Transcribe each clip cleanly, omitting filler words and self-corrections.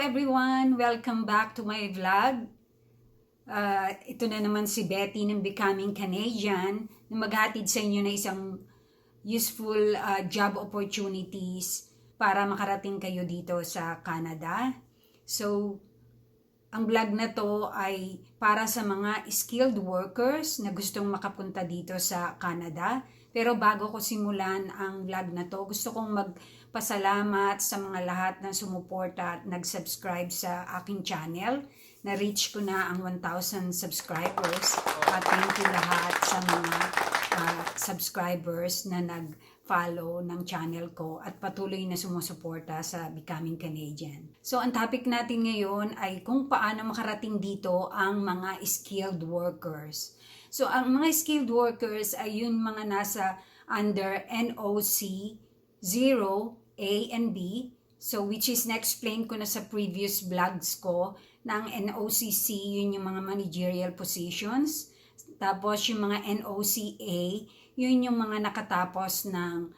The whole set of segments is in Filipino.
everyone! Welcome back to my vlog. Ito na naman si Betty ng Becoming Canadian na maghatid sa inyo na isang useful job opportunities para makarating kayo dito sa Canada. So, ang vlog na to ay para sa mga skilled workers na gustong makapunta dito sa Canada. Pero bago ko simulan ang vlog na to, gusto kong magpasalamat sa mga lahat na sumuporta at nag-subscribe sa aking channel. Na-reach ko na ang 1,000 subscribers. At thank you lahat sa mga subscribers na nag-follow ng channel ko at patuloy na sumusuporta sa Becoming Canadian. So, ang topic natin ngayon ay kung paano makarating dito ang mga skilled workers. So, ang mga skilled workers ay yung mga nasa under NOC 0, A, and B. So, which is na-explain ko na sa previous vlogs ko na ang NOCC, yun yung mga managerial positions. Tapos, yung mga NOCA, yun yung mga nakatapos ng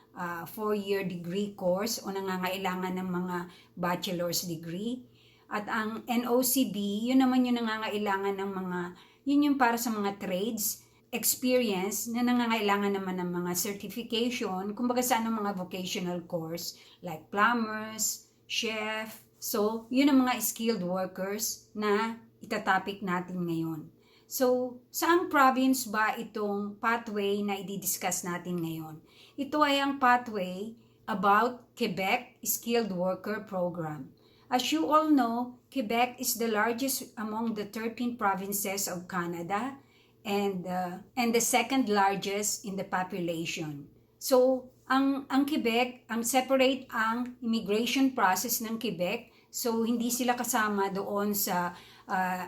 4-year degree course o nangangailangan ng mga bachelor's degree. At ang NOCB, yun naman yung nangangailangan ng mga yun yung para sa mga trades, experience na nangangailangan naman ng mga certification, kumbaga sa anong mga vocational course like plumbers, chef. So, yun ang mga skilled workers na itatopic natin ngayon. So, saang province ba itong pathway na i-discuss natin ngayon? Ito ay ang pathway about Quebec Skilled Worker Program. As you all know, Quebec is the largest among the 13 provinces of Canada and the second largest in the population. So, ang Quebec, ang separate ang immigration process ng Quebec. So, hindi sila kasama doon sa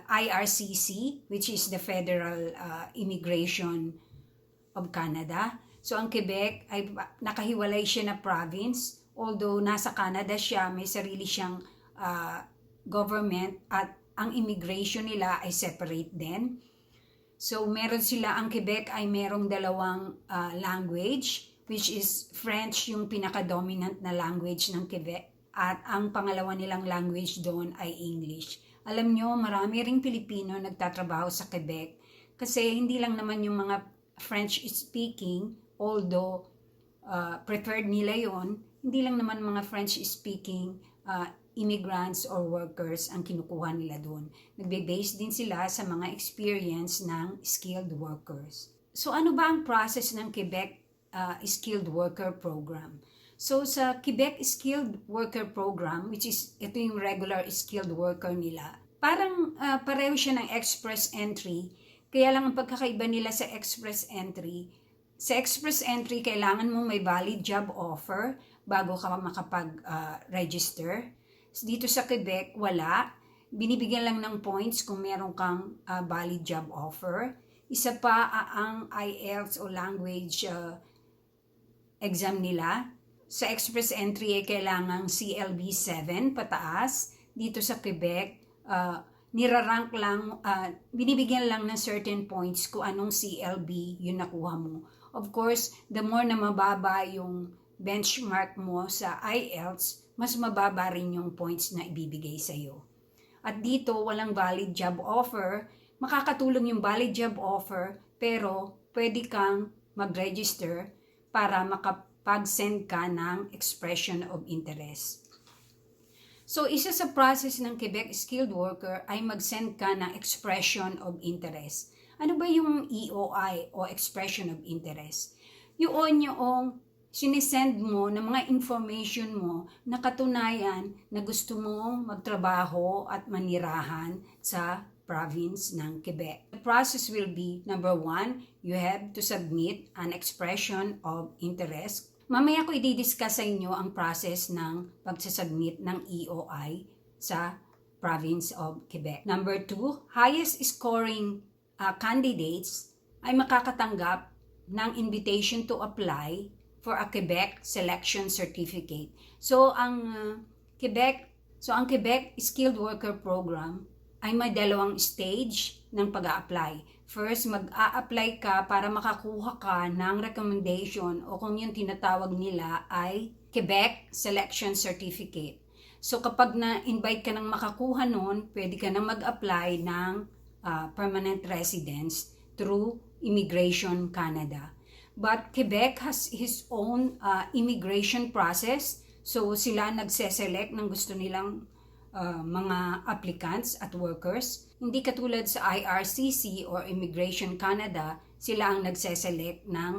IRCC, which is the Federal Immigration of Canada. So, ang Quebec ay nakahiwalay siya na province. Although nasa Canada siya, may sarili siyang government at ang immigration nila ay separate din. So, meron sila, ang Quebec ay merong dalawang language, which is French yung pinaka-dominant na language ng Quebec. At ang pangalawa nilang language doon ay English. Alam nyo, marami ring Pilipino nagtatrabaho sa Quebec kasi hindi lang naman yung mga French speaking, although preferred nila yon, hindi lang naman mga French speaking immigrants or workers ang kinukuha nila doon. Nagbe-base din sila sa mga experience ng skilled workers. So ano ba ang process ng Quebec Skilled Worker Program? So sa Quebec Skilled Worker Program, which is ito yung regular skilled worker nila, parang pareho siya ng express entry, kaya lang ang pagkakaiba nila sa express entry, kailangan mo may valid job offer bago ka makapag-register. Dito sa Quebec, wala. Binibigyan lang ng points kung meron kang valid job offer. Isa pa ang IELTS o language exam nila. Sa express entry ay kailangang CLB 7 pataas. Dito sa Quebec, nirarank lang, binibigyan lang ng certain points kung anong CLB yung nakuha mo. Of course, the more na mababa yung benchmark mo sa IELTS, mas mababa rin yung points na ibibigay sa iyo. At dito, walang valid job offer. Makakatulong yung valid job offer, pero pwede kang mag-register para makapag-send ka ng expression of interest. So, isa sa process ng Quebec Skilled Worker ay mag-send ka ng expression of interest. Ano ba yung EOI o expression of interest? Yun yung sinisend mo ng mga information mo na katunayan na gusto mong magtrabaho at manirahan sa province ng Quebec. The process will be, number 1, you have to submit an expression of interest. Mamaya ko i-discuss sa inyo ang process ng pagsasubmit ng EOI sa province of Quebec. Number 2, highest scoring candidates ay makakatanggap ng invitation to apply for a Quebec Selection Certificate. So, ang Quebec Skilled Worker Program ay may dalawang stage ng pag-a-apply. First, mag-a-apply ka para makakuha ka ng recommendation o kung yung tinatawag nila ay Quebec Selection Certificate. So kapag na-invite ka ng makakuha nun, pwede ka na mag-apply ng permanent residence through Immigration Canada. But Quebec has his own immigration process. So sila nagse-select ng gusto nilang mga applicants at workers. Hindi katulad sa IRCC or Immigration Canada, sila ang nagse-select ng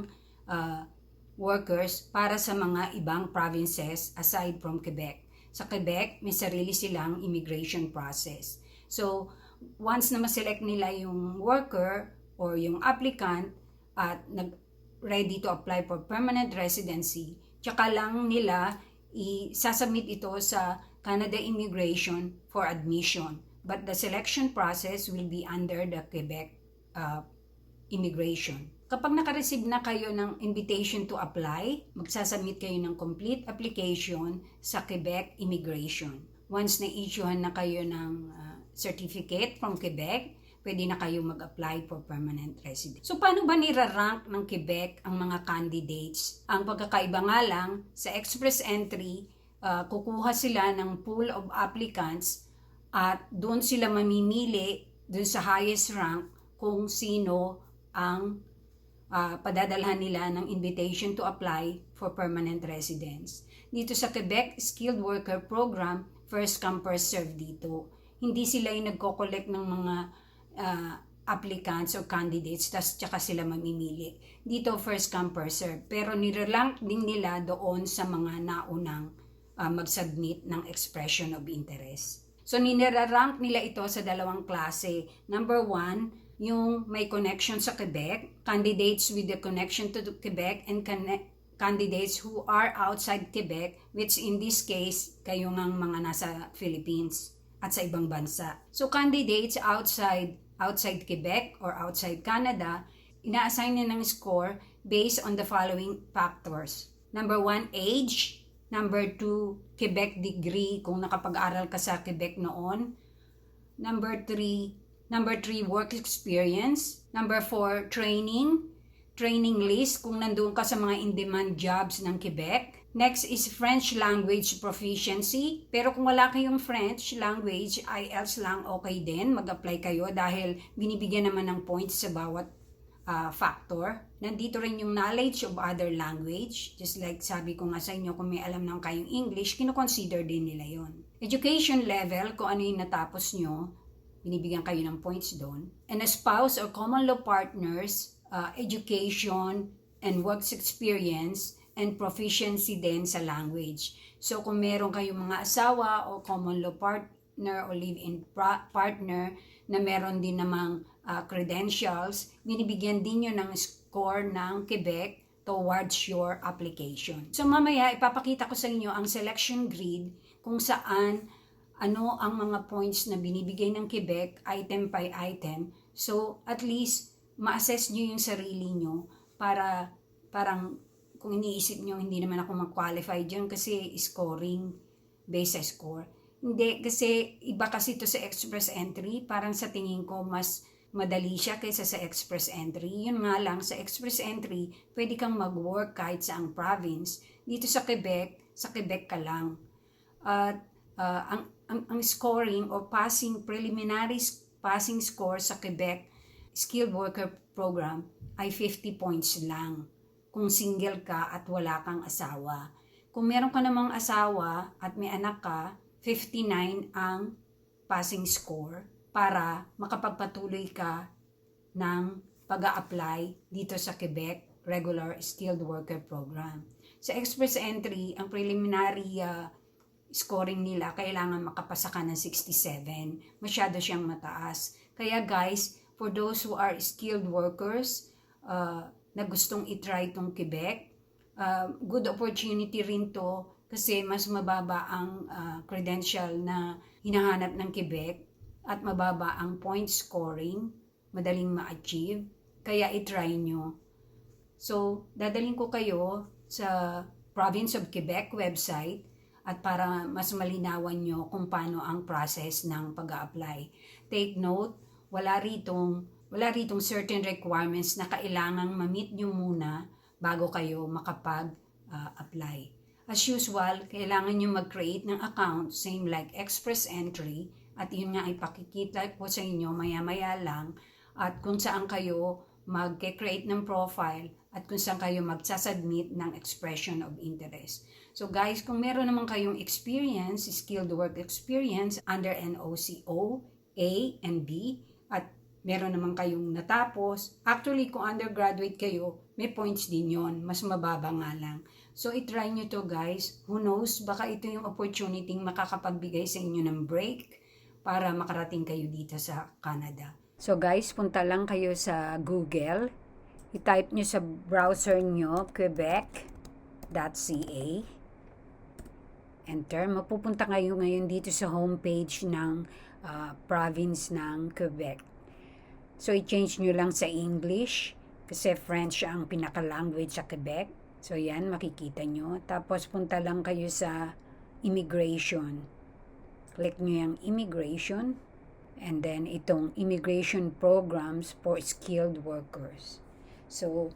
workers para sa mga ibang provinces aside from Quebec. Sa Quebec, may sarili silang immigration process. So, once na ma-select nila yung worker or yung applicant at ready to apply for permanent residency, tsaka lang nila isasubmit ito sa Canada Immigration for admission. But the selection process will be under the Quebec Immigration. Kapag naka-receive na kayo ng invitation to apply, magsasubmit kayo ng complete application sa Quebec Immigration. Once na-issuehan na kayo ng certificate from Quebec, pwede na kayo mag-apply for permanent residence. So, paano ba nirarank ng Quebec ang mga candidates? Ang pagkakaiba nga lang, sa express entry, kukuha sila ng pool of applicants at doon sila mamimili doon sa highest rank kung sino ang padadalhan nila ng invitation to apply for permanent residence. Dito sa Quebec Skilled Worker Program, first come first serve dito. Hindi sila yung nagko-collect ng mga applicants or candidates, tsaka sila mamimili. Dito first come first serve. Pero nirerank din nila doon sa mga naunang mag-submit ng expression of interest. So nirarank nila ito sa dalawang klase. Number 1, yung may connection sa Quebec, candidates with the connection to Quebec, and candidates who are outside Quebec, which in this case, kayo ngang mga nasa Philippines at sa ibang bansa. So candidates outside Quebec or outside Canada, ina-assign na ng score based on the following factors. Number 1, age. Number 2, Quebec degree, kung nakapag-aral ka sa Quebec noon. Number 3, work experience. Number 4, training list, kung nandun ka sa mga in-demand jobs ng Quebec. Next is French language proficiency. Pero kung wala kayong French language, IELTS lang okay din. Mag-apply kayo dahil binibigyan naman ng points sa bawat factor. Nandito rin yung knowledge of other language. Just like sabi ko nga sa inyo, kung may alam ng kayong English, kino-consider din nila yon. Education level, kung ano yung natapos nyo, binibigyan kayo ng points doon. And a spouse or common law partners, education and works experience and proficiency din sa language. So kung meron kayong mga asawa o common law partner o live-in partner na meron din namang credentials, binibigyan din nyo ng score ng Quebec towards your application. So mamaya ipapakita ko sa inyo ang selection grid kung saan ano ang mga points na binibigay ng Quebec item by item. So, at least, ma-assess nyo yung sarili nyo para parang kung iniisip nyo, hindi naman ako mag-qualify dyan kasi scoring based sa score. Hindi, kasi iba kasi ito sa express entry. Parang sa tingin ko, mas madali siya kaysa sa express entry. Yun nga lang, sa express entry, pwede kang mag-work kahit sa ang province. Dito sa Quebec ka lang. At ang scoring or preliminary passing score sa Quebec Skilled Worker Program ay 50 points lang kung single ka at wala kang asawa. Kung meron ka namang asawa at may anak ka, 59 ang passing score para makapagpatuloy ka ng pag-a-apply dito sa Quebec Regular Skilled Worker Program. Sa Express Entry, ang preliminary scoring nila, kailangan makapasa ka ng 67. Masyado siyang mataas. Kaya guys, for those who are skilled workers na gustong itry itong Quebec, good opportunity rin to kasi mas mababa ang credential na hinahanap ng Quebec at mababa ang point scoring, madaling ma-achieve. Kaya itry nyo. So, dadalhin ko kayo sa Province of Quebec website at para mas malinawan nyo kung paano ang process ng pag-a-apply. Take note, wala ritong certain requirements na kailangang ma-meet nyo muna bago kayo makapag-apply. As usual, kailangan nyo mag-create ng account, same like Express Entry, at yun nga ay pakikita ko sa inyo maya-maya lang, at kung saan kayo mag-create ng profile, at kung saan kayo magsasubmit ng expression of interest. So guys, kung meron naman kayong experience, skilled work experience under NOCO, A and B, at meron naman kayong natapos, actually kung undergraduate kayo, may points din yon, mas mababa nga lang. So, itry nyo to guys. Who knows, baka ito yung opportunity makakapagbigay sa inyo ng break para makarating kayo dito sa Canada. So guys, punta lang kayo sa Google. I-type nyo sa browser nyo, quebec.ca. Enter. Mapupunta kayo ngayon dito sa homepage ng province ng Quebec. So, i-change nyo lang sa English kasi French ang pinaka-language sa Quebec. So, yan, makikita nyo. Tapos, punta lang kayo sa immigration. Click nyo yung immigration. And then, itong immigration programs for skilled workers. So,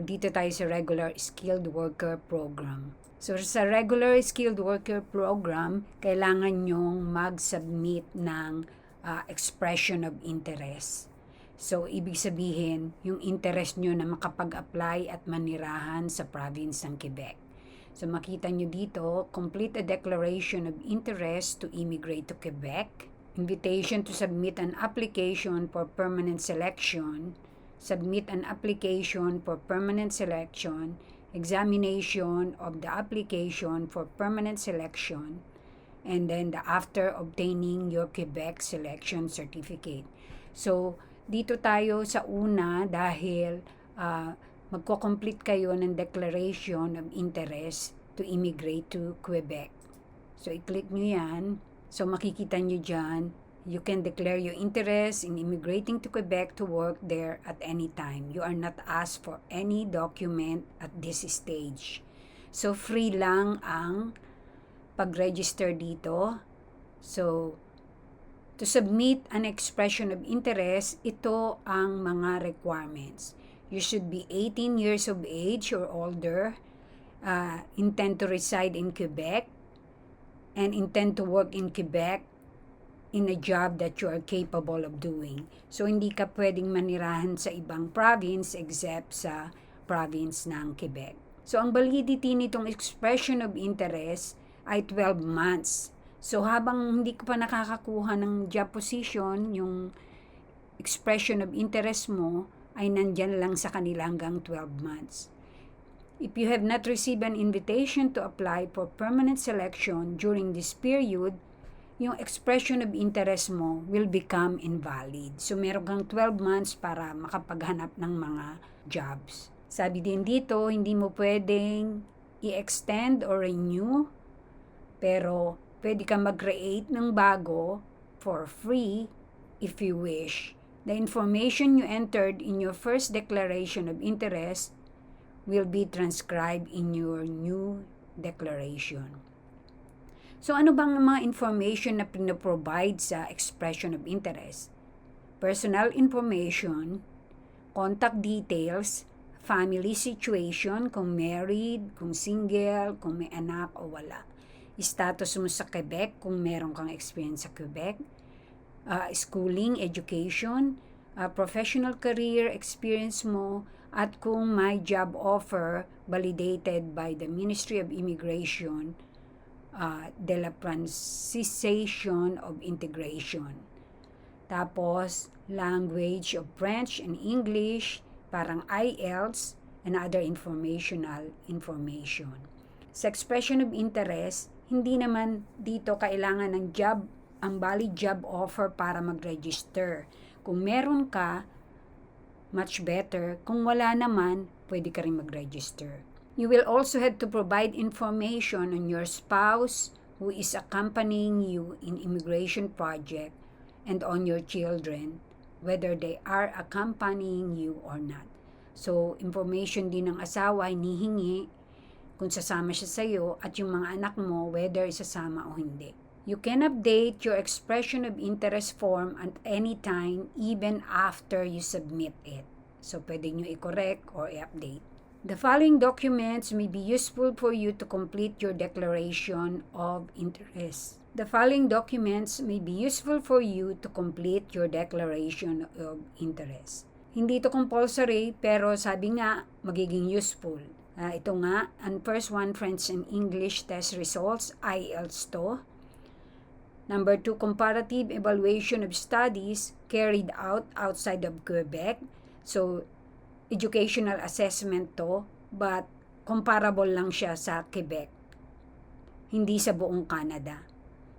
dito tayo sa regular skilled worker program. So, sa regular skilled worker program, kailangan nyong mag-submit ng expression of interest. So, ibig sabihin, yung interest nyo na makapag-apply at manirahan sa province ng Quebec. So, makita nyo dito, complete a declaration of interest to immigrate to Quebec, invitation to submit an application for permanent selection, submit an application for permanent selection, examination of the application for permanent selection, and then after obtaining your Quebec selection certificate. So, dito tayo sa una dahil magko-complete kayo ng declaration of interest to immigrate to Quebec. So, i-click nyo yan. So, makikita nyo dyan, you can declare your interest in immigrating to Quebec to work there at any time. You are not asked for any document at this stage. So, free lang ang pag-register dito. So, to submit an expression of interest, ito ang mga requirements. You should be 18 years of age or older, intend to reside in Quebec, and intend to work in Quebec in a job that you are capable of doing. So, hindi ka pwedeng manirahan sa ibang province except sa province ng Quebec. So, ang validity nitong expression of interest ay 12 months. So, habang hindi ka pa nakakakuha ng job position, yung expression of interest mo ay nandyan lang sa kanila hanggang 12 months. If you have not received an invitation to apply for permanent selection during this period, yung expression of interest mo will become invalid. So, meron kang 12 months para makapaghanap ng mga jobs. Sabi din dito, hindi mo pwedeng i-extend or renew, pero pwede ka mag-create ng bago for free if you wish. The information you entered in your first declaration of interest will be transcribed in your new declaration. So, ano bang mga information na pinaprovide sa expression of interest? Personal information, contact details, family situation, kung married, kung single, kung may anak o wala. Status mo sa Quebec, kung meron kang experience sa Quebec, schooling, education, professional career experience mo, at kung may job offer validated by the Ministry of Immigration de la Francisation of Integration. Tapos, language of French and English, parang IELTS, and other informational information. Sa expression of interest, hindi naman dito kailangan ng job, ang valid job offer para mag-register. Kung meron ka, much better. Kung wala naman, pwede ka rin mag-register. You will also have to provide information on your spouse who is accompanying you in immigration project and on your children, whether they are accompanying you or not. So, information din ng asawa hinihingi kung sasama siya sa iyo at yung mga anak mo whether isasama o hindi. You can update your expression of interest form at any time even after you submit it. So, pwede nyo i-correct or i-update. The following documents may be useful for you to complete your declaration of interest. The following documents may be useful for you to complete your declaration of interest. Hindi ito compulsory, pero sabi nga, magiging useful. Ito nga, ang first one, French and English test results, IELTS to. Number 2, comparative evaluation of studies carried out outside of Quebec. So, educational assessment to, but comparable lang siya sa Quebec. Hindi sa buong Canada.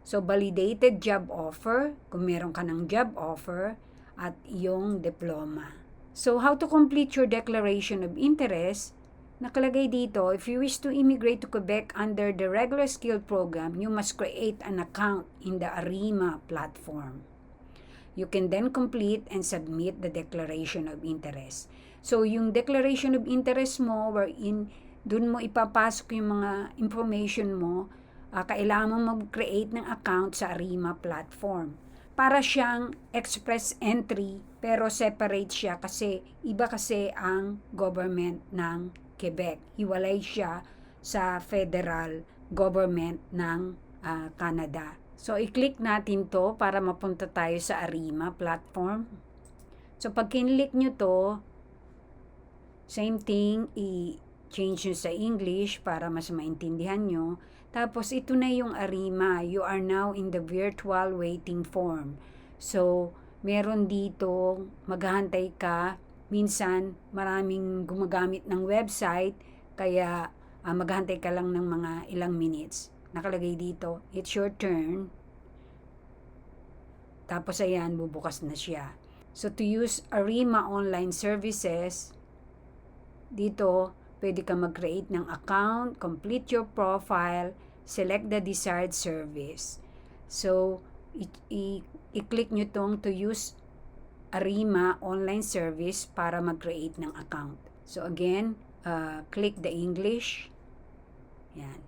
So, validated job offer, kung meron ka ng job offer, at iyong diploma. So, how to complete your declaration of interest? Nakalagay dito, if you wish to immigrate to Quebec under the regular skill program, you must create an account in the ARIMA platform. You can then complete and submit the declaration of interest. So, yung declaration of interest mo, wherein dun mo ipapasok yung mga information mo, kailangan mo mag-create ng account sa ARIMA platform. Para siyang express entry, pero separate siya kasi iba kasi ang government ng Quebec. Hiwalay siya sa federal government ng Canada. So, i-click natin to para mapunta tayo sa ARIMA platform. So, pag kinlik nyo to, same thing, i-change nyo sa English para mas maintindihan nyo. Tapos, ito na yung ARIMA. You are now in the virtual waiting form. So, meron dito, maghahantay ka. Minsan, maraming gumagamit ng website, kaya maghahantay ka lang ng mga ilang minutes. Nakalagay dito, it's your turn. Tapos, ayan, bubukas na siya. So, to use ARIMA online services, dito, pwede ka mag-create ng account, complete your profile, select the desired service. So, i-click nyo tong to use ARIMA online service para mag-create ng account. So, again, click the English. Yan.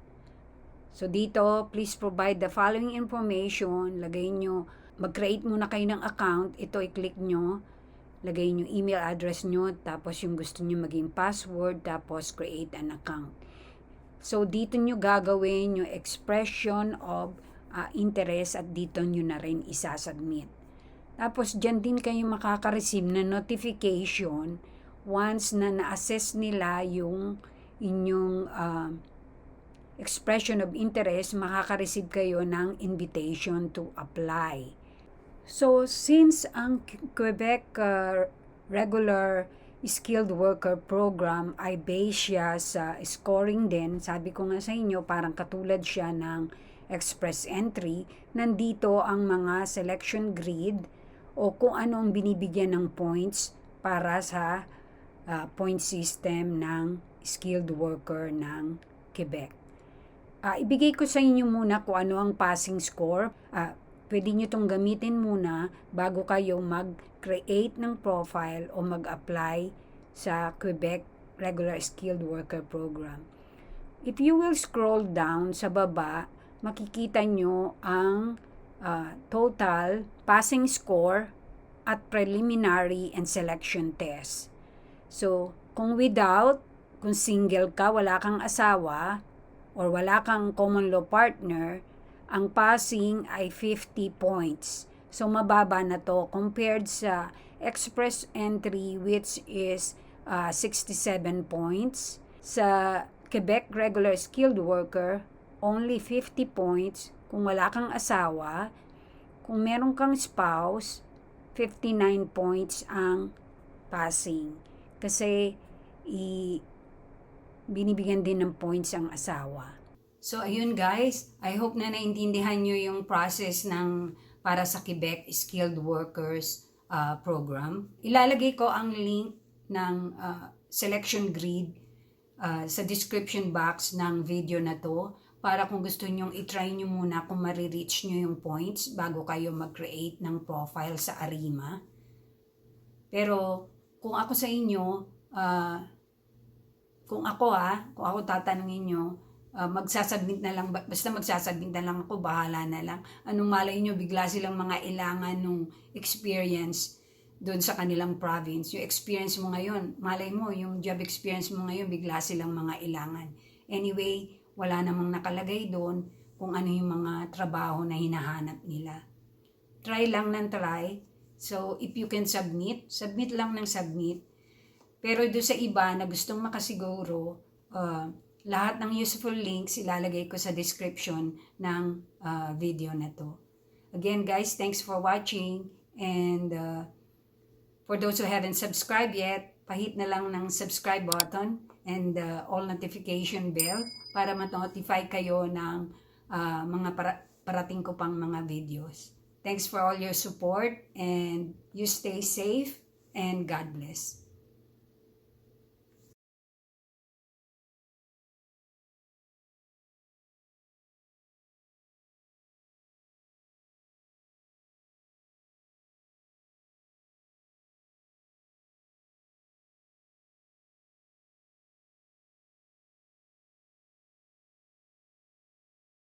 So, dito, please provide the following information. Lagay nyo, mag-create muna kayo ng account. Ito, i-click nyo. Lagay nyo email address nyo, tapos yung gusto nyo maging password, tapos create an account. So, dito nyo gagawin yung expression of interest at dito nyo na rin isasubmit. Tapos, dyan din kayo makaka-receive na notification once na na-assess nila yung inyong expression of interest, makaka-receive kayo ng invitation to apply. So, since ang Quebec regular skilled worker program ay based siya sa scoring din, sabi ko nga sa inyo, parang katulad siya ng express entry, nandito ang mga selection grid o kung ano ang binibigyan ng points para sa point system ng skilled worker ng Quebec. Ibigay ko sa inyo muna kung ano ang passing score. Pwede nyo itong gamitin muna bago kayo mag-create ng profile o mag-apply sa Quebec Regular Skilled Worker Program. If you will scroll down sa baba, makikita nyo ang total passing score at preliminary and selection test. So, kung single ka, wala kang asawa, or wala kang common law partner, ang passing ay 50 points. So, mababa na to compared sa express entry which is 67 points. Sa Quebec Regular Skilled Worker, only 50 points kung wala kang asawa. Kung meron kang spouse, 59 points ang passing. Kasi binibigyan din ng points ang asawa. So, ayun guys, I hope na naintindihan nyo yung process para sa Quebec Skilled Workers Program. Ilalagay ko ang link ng selection grid sa description box ng video na to para kung gusto nyong itry nyo muna kung marireach nyo yung points bago kayo mag-create ng profile sa ARIMA. Pero kung ako sa inyo, kung ako tatanungin nyo, magsasubmit na lang, basta magsasubmit na lang ako, bahala na lang. Anong malay nyo, bigla silang mga ilangan ng experience doon sa kanilang province. Yung experience mo ngayon, malay mo, yung job experience mo ngayon, bigla silang mga ilangan. Anyway, wala namang nakalagay doon kung ano yung mga trabaho na hinahanap nila. Try lang ng try. So, if you can submit, submit lang ng submit. Pero doon sa iba na gustong makasiguro, lahat ng useful links ilalagay ko sa description ng video na to. Again guys, thanks for watching, and for those who haven't subscribed yet, pahit na lang ng subscribe button and all notification bell para ma-notify kayo ng mga parating ko pang mga videos. Thanks for all your support, and you stay safe, and God bless.